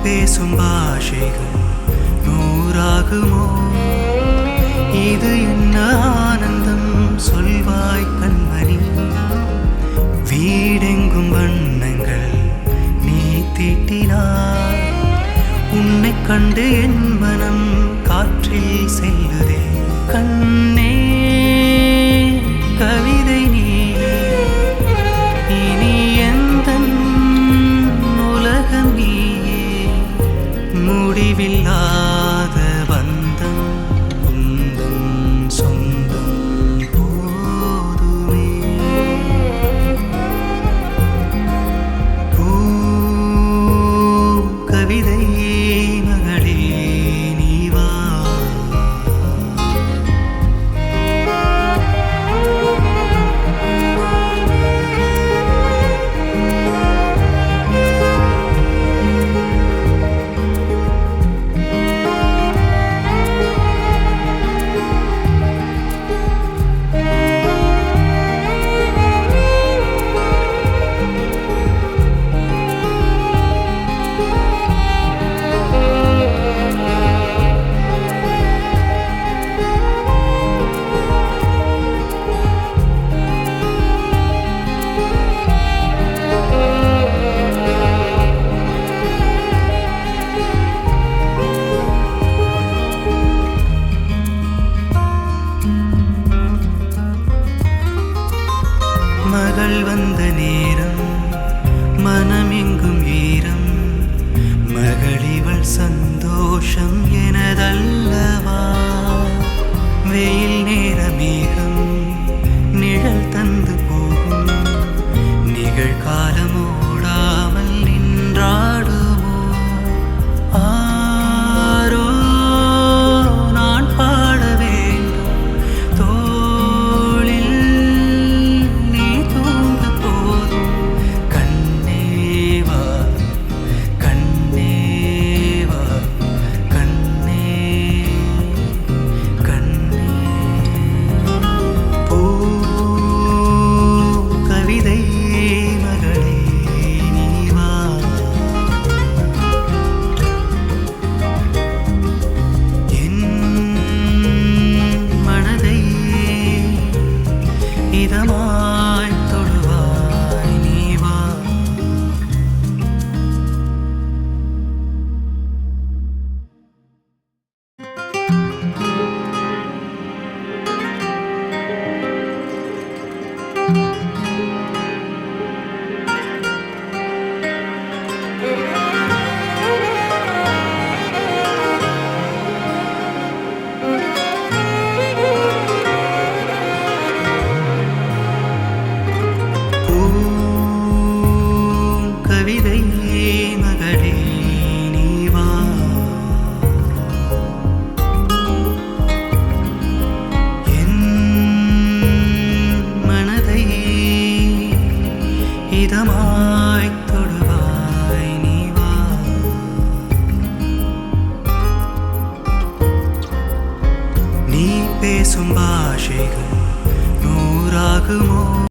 பேசும் பாஷைகள் நூறாகுமோ? இது என்ன ஆனந்தம் சொல்வாய் கண்மணி. வீடெங்கும் வண்ணங்கள் நீ தீட்டினாய். உன்னை கண்டு என் மனம் காற்றில் செல்லுதே. கண்ணே கவிதை நீ, இனி எந்தன் உலகம் நீயே. முடிவில்லாத பந்தம் உந்தன் சொந்தம் போதுமே. பூ கவிதை மகளே நீ வா. மகள் வந்த நேரம் மனமெங்கும் ஈரம். மகளிவள் சந்தோஷம் எனதல்லவா. வெயில் நேர மேகம் நிழல் தந்து போகும். நிகழ்காலமோடாமல் நின்றாடுமோ? ஆரோ நான் பாட வேண்டும் தோளில் நீ தூங்க போதும். கண்ணேவா கண்ணேவா கண்ணே கண்ணே. பூ கவிதை மகளே நீ வா. என் மனதை இதமாய் தொடுவாய் நீ வா. பூ கவிதை மகளே நீ வா. என் மனதை இதமாய் தொடுவாய் நீ வா. நீ பேசும் பாஷைகள் நூறாகுமோ?